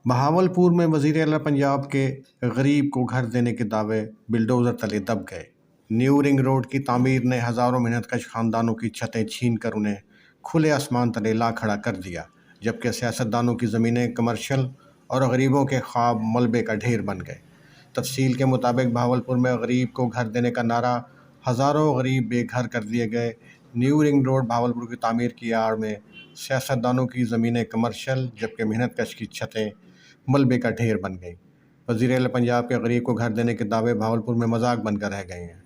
بہاولپور میں وزیر اعلیٰ پنجاب کے غریب کو گھر دینے کے دعوے بلڈوزر تلے دب گئے۔ نیو رنگ روڈ کی تعمیر نے ہزاروں محنت کش خاندانوں کی چھتیں چھین کر انہیں کھلے آسمان تلے لا کھڑا کر دیا، جبکہ سیاستدانوں کی زمینیں کمرشل اور غریبوں کے خواب ملبے کا ڈھیر بن گئے۔ تفصیل کے مطابق بہاولپور میں غریب کو گھر دینے کا نعرہ، ہزاروں غریب بے گھر کر دیے گئے۔ نیو رنگ روڈ بہاولپور کی تعمیر کی آڑ میں سیاستدانوں کی زمینیں کمرشل، جبکہ محنت کش کی چھتیں ملبے کا ڈھیر بن گئی۔ وزیر اعلیٰ پنجاب کے غریب کو گھر دینے کے دعوے بہاولپور میں مذاق بن کر رہ گئے ہیں،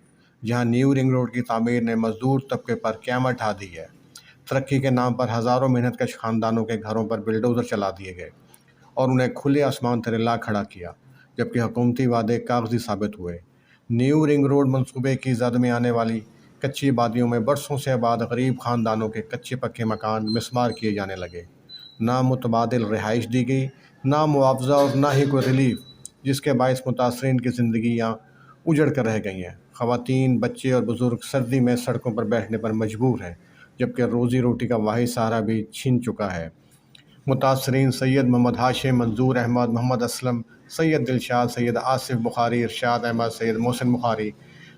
جہاں نیو رنگ روڈ کی تعمیر نے مزدور طبقے پر قیامت ڈھا دی ہے۔ ترقی کے نام پر ہزاروں محنت کش خاندانوں کے گھروں پر بلڈوزر چلا دیے گئے اور انہیں کھلے آسمان تلے لا کھڑا کیا، جبکہ حکومتی وعدے کاغذی ثابت ہوئے۔ نیو رنگ روڈ منصوبے کی زد میں آنے والی کچی آبادیوں میں برسوں سے آباد غریب خاندانوں کے کچے پکے مکان مسمار کیے جانے لگے۔ نہ متبادل رہائش دی گئی، نہ معاوضہ اور نہ ہی کوئی ریلیف، جس کے باعث متاثرین کی زندگیاں اجڑ کر رہ گئی ہیں۔ خواتین، بچے اور بزرگ سردی میں سڑکوں پر بیٹھنے پر مجبور ہیں، جبکہ روزی روٹی کا واحد سہارا بھی چھن چکا ہے۔ متاثرین سید محمد ہاشم، منظور احمد، محمد اسلم، سید دلشاد، سید آصف بخاری، ارشاد احمد، سید محسن بخاری،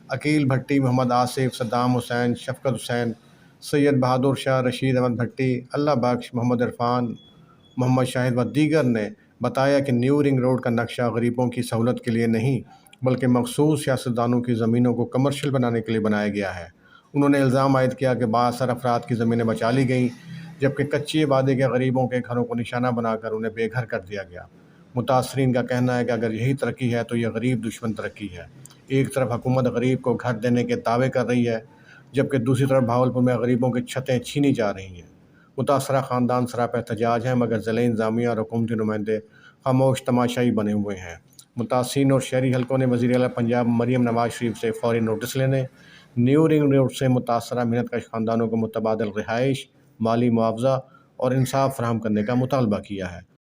عقیل بھٹی، محمد آصف، صدام حسین، شفقت حسین، سید بہادر شاہ، رشید احمد بھٹی، اللہ بخش، محمد عرفان، محمد شاہد و دیگر نے بتایا کہ نیو رنگ روڈ کا نقشہ غریبوں کی سہولت کے لیے نہیں، بلکہ مخصوص سیاستدانوں کی زمینوں کو کمرشل بنانے کے لیے بنایا گیا ہے۔ انہوں نے الزام عائد کیا کہ بااثر افراد کی زمینیں بچا لی گئیں، جبکہ کچی آبادی کے غریبوں کے گھروں کو نشانہ بنا کر انہیں بے گھر کر دیا گیا۔ متاثرین کا کہنا ہے کہ اگر یہی ترقی ہے تو یہ غریب دشمن ترقی ہے۔ ایک طرف حکومت غریب کو گھر دینے کے دعوے کر رہی ہے، جبکہ دوسری طرف بہاولپور میں غریبوں کی چھتیں چھینی جا رہی ہیں۔ متاثرہ خاندان سراپا احتجاج ہیں، مگر ضلعی انتظامیہ اور حکومتی نمائندے خاموش تماشائی بنے ہوئے ہیں۔ متاثرین اور شہری حلقوں نے وزیر اعلیٰ پنجاب مریم نواز شریف سے فوری نوٹس لینے، نیو رنگ روڈ سے متاثرہ محنت کش خاندانوں کو متبادل رہائش، مالی معاوضہ اور انصاف فراہم کرنے کا مطالبہ کیا ہے۔